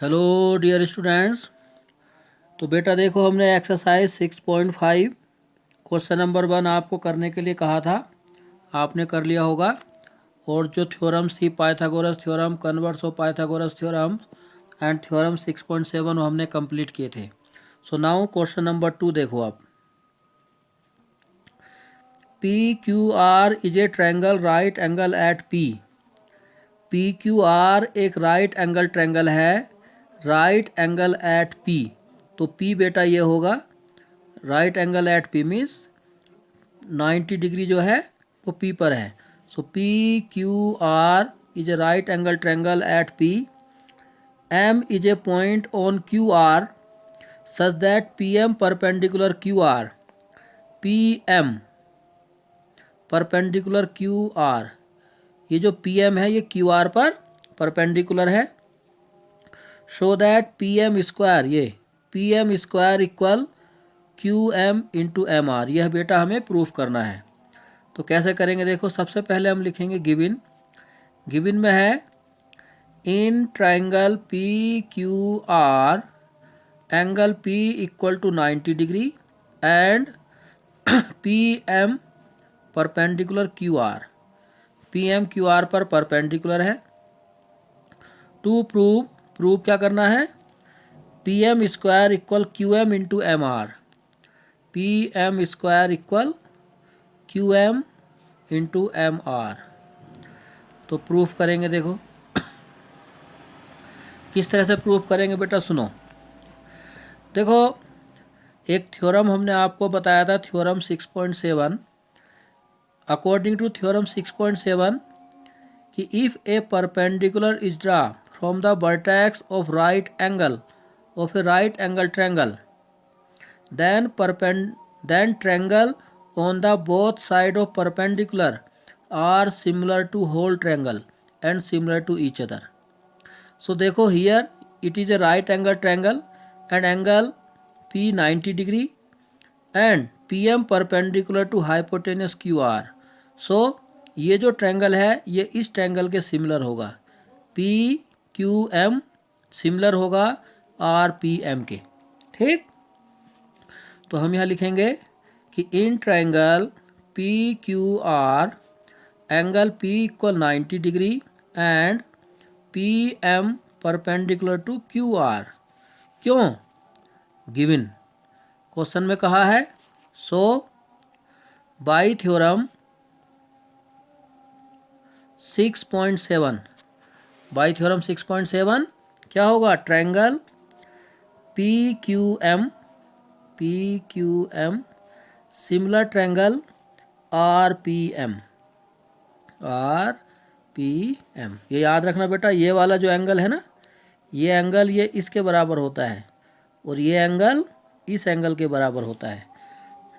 Hello dear students. तो बेटा देखो, हमने एक्सरसाइज 6.5 क्वेश्चन नंबर 1 आपको करने के लिए कहा था, आपने कर लिया होगा। और जो थ्योरम्स थी, Pythagoras theorem, converse of Pythagoras theorem and theorem 6.7 वो हमने कंप्लीट किए थे। सो नाउ क्वेश्चन नंबर 2 देखो आप। P Q R is a triangle right angle at P. P Q R एक राइट एंगल ट्रायंगल है, राइट एंगल एट पी। तो P बेटा ये होगा right angle at P, means 90 degree जो है वो पी पर है। So P Q R is a right angle triangle at P. M is a point on Q R such that P M perpendicular Q R. P M perpendicular Q R, ये जो P M है ये Q R पर perpendicular है। Show that P M square, ये P M square equal Q M into M R, यह बेटा हमें प्रूफ करना है। तो कैसे करेंगे देखो, सबसे पहले हम लिखेंगे गिवन। गिवन में है in triangle P Q R angle P equal to 90 degree and P M perpendicular Q R. P M Q R पर परपेंडिकुलर है। टू प्रूव क्या करना है, P M square equal Q M into M R. P M square equal Q M into M R. तो proof करेंगे, देखो किस तरह से प्रूफ करेंगे बेटा, सुनो। देखो एक थ्योरम हमने आपको बताया था, थ्योरम 6.7। अकॉर्डिंग टू थ्योरम 6.7 कि if A perpendicular is draw from the vertex of right angle of A right angle triangle, then triangle on the both side of perpendicular are similar to whole triangle and similar to each other. So देखो here it is a right angle triangle and angle P 90 degree and PM perpendicular to hypotenuse QR. So ये जो triangle है ये इस triangle के similar होगा, P Q M similar होगा R P M के। ठीक, तो हम यहाँ लिखेंगे कि in triangle P Q R angle P equal 90 degree and P M perpendicular to Q R. क्यों? गिवन क्वेश्चन में कहा है। So by theorem 6.7, by theorem 6.7 क्या होगा, triangle P Q M similar triangle R P M. ये याद रखना बेटा, ये वाला जो एंगल है ना, ये एंगल ये इसके बराबर होता है और ये एंगल इस एंगल के बराबर होता है।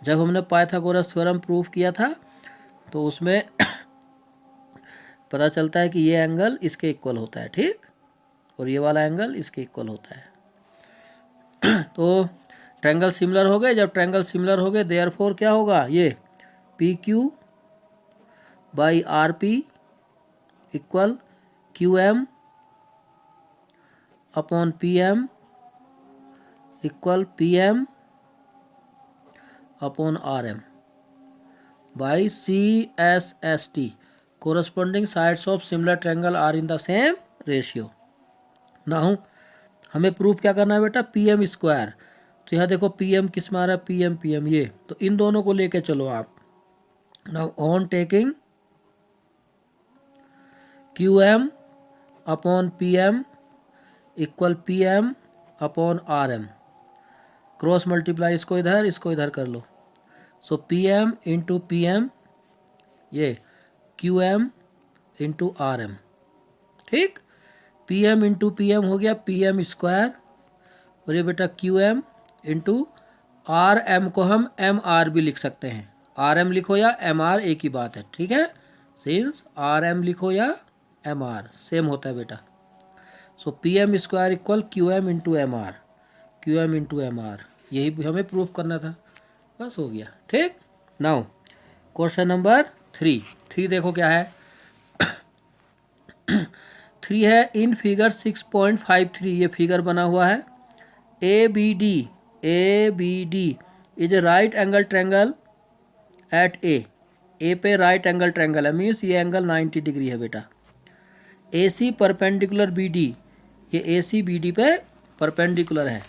जब हमने पाइथागोरस थ्योरम प्रूफ किया था तो उसमें पता चलता है कि ये एंगल इसके इक्वल होता है, ठीक, और ये वाला एंगल इसके इक्वल होता है। तो ट्रायंगल सिमिलर हो गए। जब ट्रायंगल सिमिलर हो गए देयरफॉर क्या होगा, ये P Q by R P equal Q M upon P M equal P M upon R M by C S S T. Corresponding sides of similar triangle are in the same ratio. Now हमें proof क्या करना है बेटा, P M square. तो यहाँ देखो P M किस में आ रहा है, पी एम, ये तो इन दोनों को लेके चलो आप। Now on taking Q M upon P M equal P M upon R M, cross multiply इसको इधर कर लो। सो P M into P M, ये Q M into R M. ठीक, P M into P M हो गया P M square, और ये बेटा Q M into R M को हम एम आर भी लिख सकते हैं। आर एम लिखो या एम आर एक ही बात है, ठीक है, सिंस आर एम लिखो या एम आर सेम होता है बेटा। So P M square equal Q M into M R, Q M into M R, यही हमें प्रूफ करना था, बस हो गया। ठीक, नाउ क्वेश्चन नंबर 3 देखो क्या है। 3 है इन फिगर 6.53 ये फिगर बना हुआ है ABD is a right angle triangle at A पे राइट एंगल ट्रायंगल है मीन्स ये एंगल 90 डिग्री है बेटा AC परपेंडिकुलर BD ये AC BD पे परपेंडिकुलर है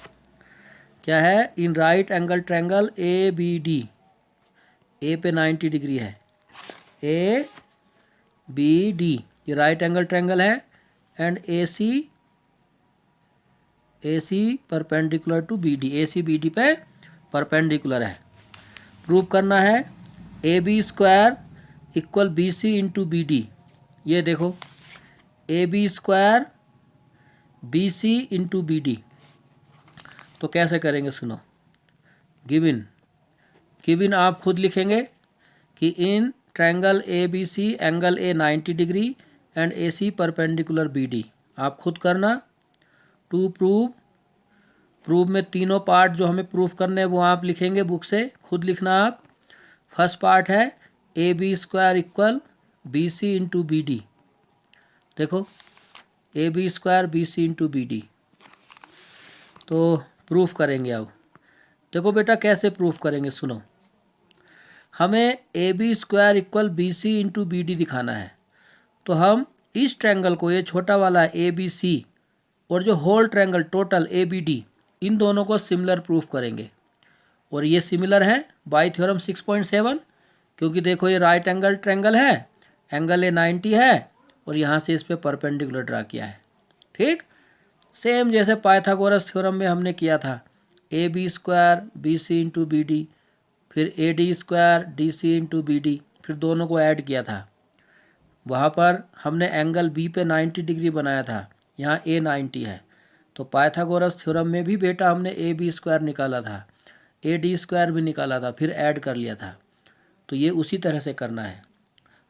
क्या है in right angle triangle ABD A पे 90 डिग्री है ABD ये राइट एंगल ट्रायंगल है and AC perpendicular to BD AC BD पे परपेंडिकुलर है प्रूव करना है AB square equal BC into BD ये देखो AB square BC into BD तो कैसे करेंगे सुनो गिवन आप खुद लिखेंगे कि in triangle ABC angle A 90 degree and AC perpendicular BD आप खुद करना टू प्रूव में तीनों पार्ट जो हमें प्रूफ करने हैं वो आप लिखेंगे बुक से खुद लिखना आप फर्स्ट पार्ट है AB square equal BC into BD देखो AB square BC into BD तो प्रूफ करेंगे अब देखो बेटा कैसे प्रूफ करेंगे सुनो हमें AB square equal BC into BD दिखाना है तो हम इस ट्रायंगल को ये छोटा वाला ABC और जो होल ट्रायंगल टोटल ABD इन दोनों को सिमिलर प्रूफ करेंगे और ये सिमिलर है बाय थ्योरम 6.7 क्योंकि देखो ये राइट एंगल ट्रायंगल है एंगल A 90 है और यहाँ से इस पे परपेंडिकुलर ड्रा किया है ठीक सेम जैसे पाइथागोरस थ्योरम में हमने किया था AB square BC into BD फिर AD square DC into BD फिर दोनों को ऐड किया था वहाँ पर हमने एंगल B पे 90 डिग्री बनाया था यहाँ A 90 है तो पाइथागोरस थ्योरम में भी बेटा हमने AB स्क्वायर निकाला था AD स्क्वायर भी निकाला था फिर ऐड कर लिया था तो ये उसी तरह से करना है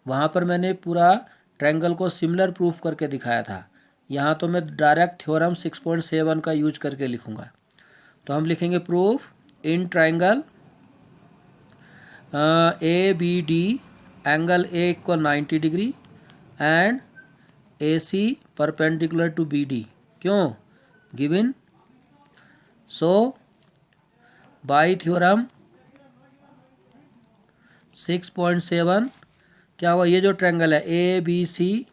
वहाँ पर मैंने पूरा ट्रायंगल को सिमिलर प्रूफ करके दिखाया था यहाँ तो मैं डायरेक्ट थ्योरम 6.7 का यूज करके लिखूँगा तो हम लिखेंगे proof in triangle ABD angle A equal 90 degree and AC perpendicular to BD क्यों गिवन सो बाय थ्योरम 6.7 क्या हुआ ये जो ट्रायंगल है ABC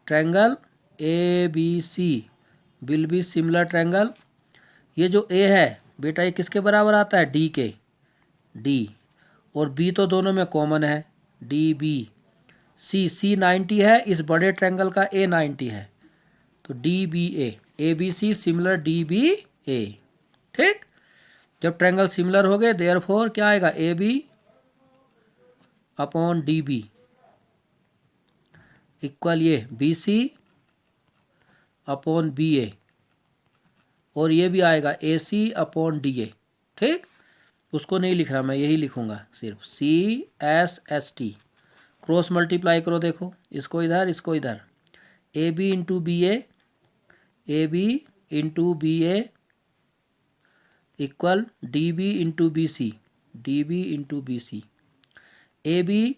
triangle ABC will be similar triangle ये जो A है बेटा ये किसके बराबर आता है D के D और B तो दोनों में कॉमन है DB C 90 है इस बड़े ट्रायंगल का A 90 है तो DBA ABC सिमिलर DBA ठीक जब ट्रायंगल सिमिलर हो गए देयरफॉर क्या आएगा AB अपॉन DB इक्वल ये BC अपॉन BA और ये भी आएगा AC अपॉन DA ठीक उसको नहीं लिख रहा मैं यही लिखूंगा सिर्फ CSST क्रॉस मल्टीप्लाई करो देखो इसको इधर AB into BA equal DB into BC AB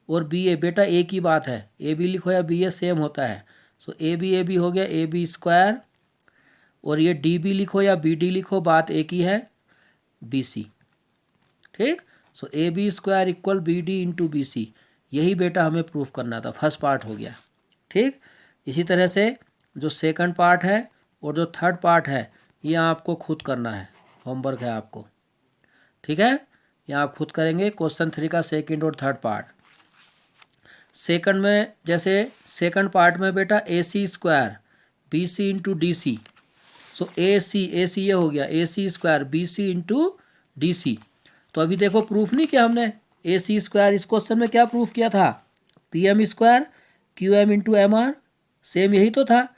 और BA बेटा एक ही बात है AB लिखो या BA सेम होता है सो AB हो गया AB स्क्वायर और ये DB लिखो या BD लिखो बात एक ही है BC ठीक सो AB square equal BD into BC यही बेटा हमें प्रूफ करना था फर्स्ट पार्ट हो गया ठीक इसी तरह से जो सेकंड पार्ट है और जो थर्ड पार्ट है ये आपको खुद करना है होमवर्क है आपको ठीक है ये आप खुद करेंगे क्वेश्चन 3 का सेकंड और थर्ड पार्ट सेकंड में जैसे सेकंड पार्ट में बेटा AC square BC into DC सो AC ये हो गया AC square BC into DC तो अभी देखो प्रूफ नहीं किया हमने AC स्क्वायर इस क्वेश्चन में क्या प्रूफ किया था PM square QM into MR same यही तो था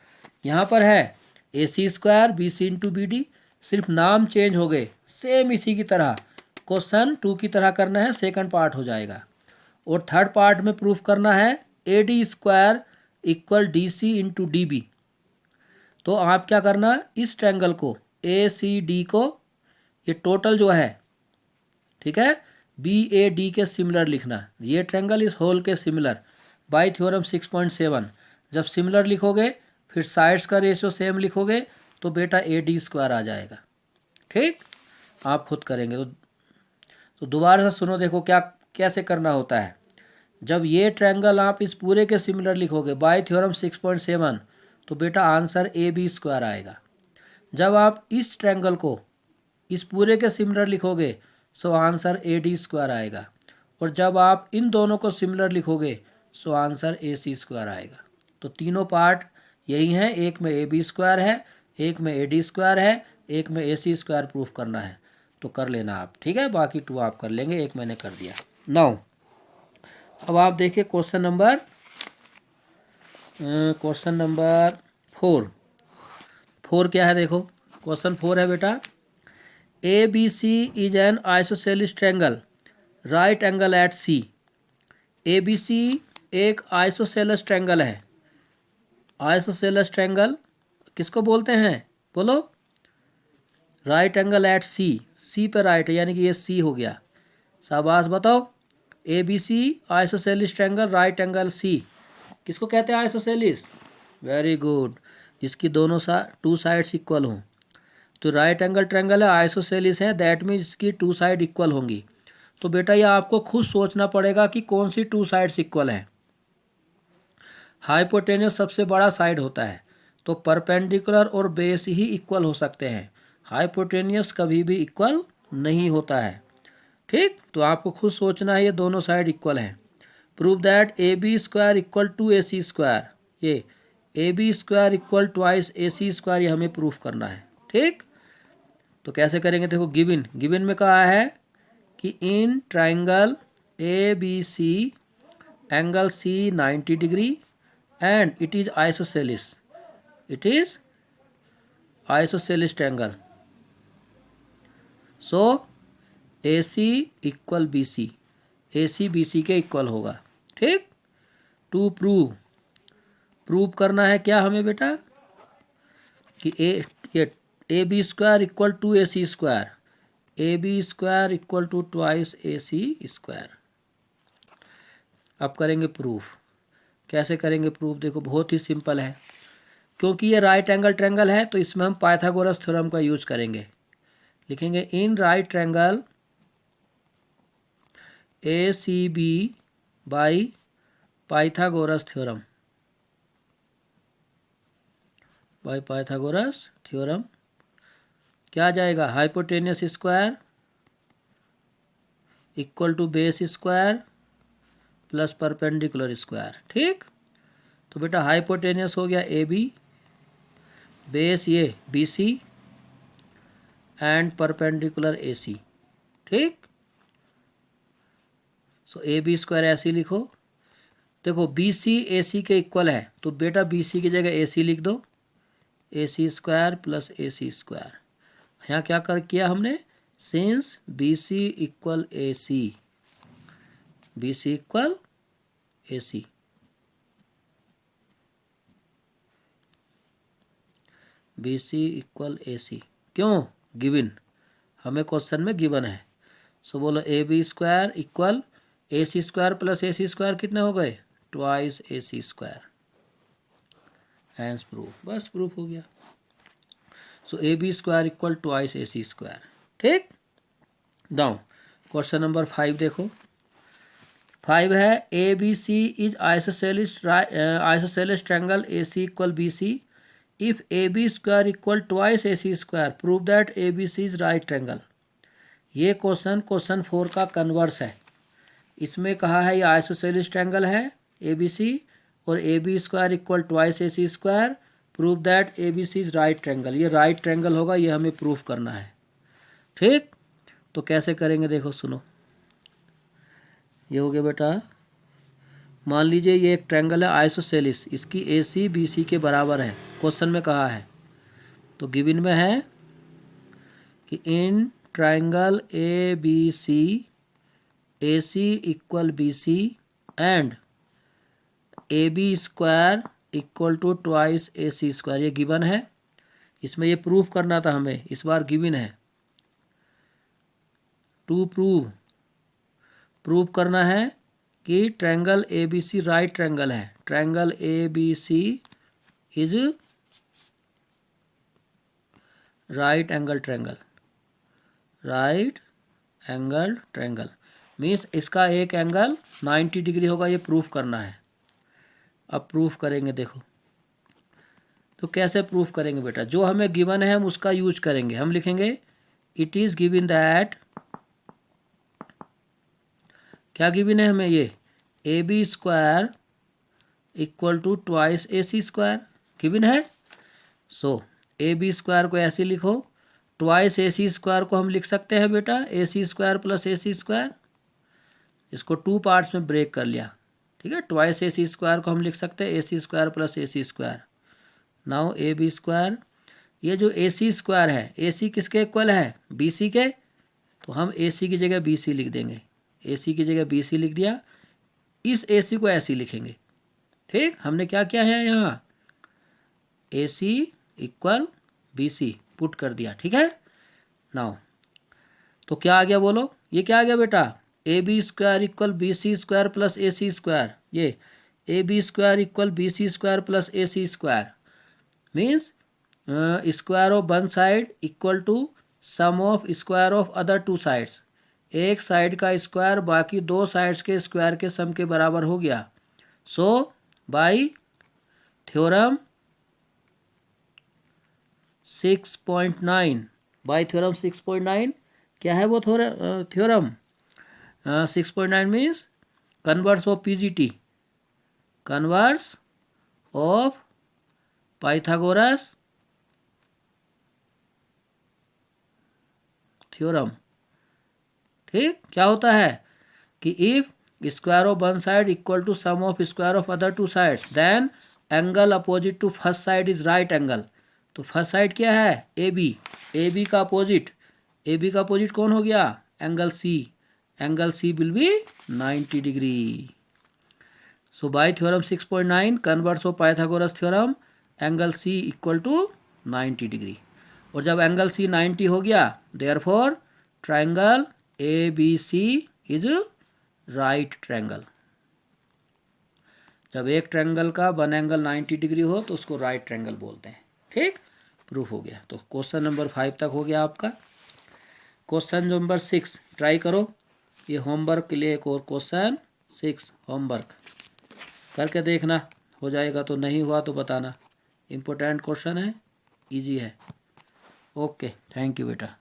यहाँ पर है AC square BC into BD सिर्फ नाम चेंज हो गए सेम इसी की तरह क्वेश्चन 2 की तरह करना है सेकंड पार्ट हो जाएगा और थर्ड पार्ट में प्रूफ करना है AD square equal DC into DB तो आप क्या करना इस ट्रायंगल को ACD को ये टोटल जो है ठीक है BAD के सिमिलर लिखना ये ट्रायंगल इस होल के सिमिलर बाय थ्योरम 6.7 जब सिमिलर लिखोगे फिर साइड्स का रेशियो सेम लिखोगे तो बेटा AD² आ जाएगा। ठीक, आप खुद करेंगे तो दोबारा से सुनो, देखो क्या कैसे करना होता है। जब ये ट्रायंगल आप इस पूरे के सिमिलर लिखोगे बाय थ्योरम 6.7 तो बेटा आंसर AB² आएगा। जब आप इस ट्रायंगल को इस पूरे के सिमिलर लिखोगे सो आंसर AD² आएगा, और जब आप इन दोनों को सिमिलर लिखोगे सो आंसर AC² आएगा। तो तीनों पार्ट यही हैं, एक में AB² है, एक में AD² है, एक में AC² प्रूफ करना है। तो कर लेना आप, ठीक है, बाकी 2 आप कर लेंगे, एक मैंने कर दिया। नाउ अब आप देखिए क्वेश्चन नंबर 4 क्या है। देखो क्वेश्चन 4 है बेटा, ABC is an isosceles triangle right angle at C। ABC एक आइसोसेलस ट्रायंगल है। आइसोसेलस ट्रायंगल किसको बोलते हैं, बोलो? राइट एंगल एट C पे राइट है, यानी कि ये C हो गया। शाबाश, बताओ। ABC isosceles triangle right angle C किसको कहते हैं? आइसोसेलिस। वेरी गुड, जिसकी दोनों 2 साइड्स इक्वल हों। तो राइट एंगल ट्रायंगल है, आइसोसेलिस है, दैट मीन्स इसकी 2 साइड इक्वल होंगी। तो बेटा ये आपको खुद सोचना पड़ेगा कि कौन सी 2 साइड्स इक्वल हैं। हाइपोटेन्यूस सबसे बड़ा साइड होता है, तो परपेंडिकुलर और बेस ही इक्वल हो सकते हैं, हाइपोटेन्यूस कभी भी इक्वल नहीं होता है। ठीक, तो आपको खुद सोचना है ये दोनों साइड इक्वल हैं। Prove that AB² equal to AC²। ये AB² इक्वल ट्वाइस AC², ये हमें प्रूफ करना है। ठीक, तो कैसे करेंगे? देखो गिवन में कहा है कि in triangle ABC angle C 90 degree and it is isosceles. It is isosceles triangle, so AC equal BC, AC BC के इक्वल होगा। ठीक, टू प्रूव करना है क्या हमें बेटा कि AB² equal to AC², AB² equal to twice AC²। अब करेंगे प्रूफ। कैसे करेंगे प्रूफ? देखो बहुत ही सिंपल है, क्योंकि ये राइट एंगल ट्रायंगल है तो इसमें हम पाइथागोरस थ्योरम का यूज करेंगे। लिखेंगे in right triangle ACB by Pythagoras theorem, by Pythagoras theorem क्या आ जाएगा? Hypotenuse square equal to base square plus perpendicular square. ठीक, तो बेटा हाइपोटेन्यूस हो गया AB, बेस ये BC एंड परपेंडिकुलर AC। ठीक, सो AB² ऐसे लिखो। देखो BC AC के इक्वल है तो बेटा BC की जगह AC लिख दो, AC² प्लस AC²। यहाँ क्या कर किया हमने? Since BC equal AC, BC equal AC, BC equal AC। क्यों? गिवन, हमें क्वेश्चन में गिवन है। सो बोलो AB² equal AC² plus AC² कितने हो गए? Twice AC²। हैंस प्रूफ, बस प्रूफ हो गया। सो AB² इक्वल ट्वाइस AC²। ठीक, नाउ क्वेश्चन नंबर 5 देखो। 5 है ABC is isosceles triangle AC equal BC if AB² equal twice AC², prove that ABC is right triangle. ये क्वेश्चन 4 का converse है। इसमें कहा है ये आइसोसेलिस ट्रायंगल है ABC और AB² equal twice AC², prove that ABC is right triangle. ये राइट ट्रायंगल होगा, ये हमें प्रूफ करना है। ठीक, तो कैसे करेंगे? देखो सुनो, ये हो गया बेटा। मान लीजिए ये एक ट्रायंगल है आइसोसेलिस, इसकी AC BC के बराबर है, क्वेश्चन में कहा है। तो गिवन में है कि in triangle ABC AC equal BC and AB² equal to twice AC²। ये गिवन है, इसमें ये प्रूफ करना था हमें, इस बार गिवन है। टू प्रूव करना है कि ट्रायंगल ABC राइट ट्रायंगल है। Triangle ABC is right angle triangle. Right angle triangle means इसका एक एंगल 90 डिग्री होगा, ये प्रूफ करना है। अब प्रूफ करेंगे, देखो तो कैसे प्रूफ करेंगे बेटा, जो हमें गिवन है हम उसका यूज करेंगे। हम लिखेंगे इट इज गिवन दैट, क्या गिवन है हमें, ये AB square equal to twice AC square given है। सो AB स्क्वायर को ऐसे लिखो, ट्वाइस AC स्क्वायर को हम लिख सकते हैं बेटा AC square plus AC square, इसको टू पार्ट्स में ब्रेक कर लिया, ठीक है। ट्वाइस AC स्क्वायर को हम लिख सकते हैं AC square plus AC square. Now AB square, ये जो AC स्क्वायर है AC किसके इक्वल है, BC के, तो हम AC की जगह BC लिख देंगे, AC की जगह BC लिख दिया। इस AC को ऐसे लिखेंगे, ठीक। हमने क्या किया है यहाँ, AC इक्वल BC पुट कर दिया, ठीक है। नाउ तो क्या आ गया बोलो, ये क्या आ गया बेटा, AB square equal BC square plus AC square, ये AB square equal BC square plus AC square means square of one side equal to sum of square of other two sides. एक साइड का square बाकी दो sides के square के सम के बराबर हो गया। So by theorem 6.9, by theorem 6.9 क्या है वो theorem 6.9 means converse of PGT, converse of Pythagoras theorem, ठीक। क्या होता है कि if square of one side equal to sum of square of other two sides then angle opposite to first side is right angle. तो first side क्या है AB, AB का opposite कौन हो गया, angle C, angle C will B 90 degree. So by theorem 6.9 converse of Pythagoras theorem angle C equal to 90 degree. और जब angle C 90 हो गया therefore triangle ABC is right triangle. जब एक ट्रायंगल का वन एंगल 90 डिग्री हो तो उसको राइट ट्रायंगल बोलते हैं, ठीक। प्रूफ हो गया। तो क्वेश्चन नंबर 5 तक हो गया आपका। क्वेश्चन नंबर 6 ट्राई करो, ये होमवर्क के लिए एक और क्वेश्चन 6 होमवर्क करके देखना, हो जाएगा तो, नहीं हुआ तो बताना। इम्पोर्टेंट क्वेश्चन है, इजी है। ओके, थैंक यू बेटा।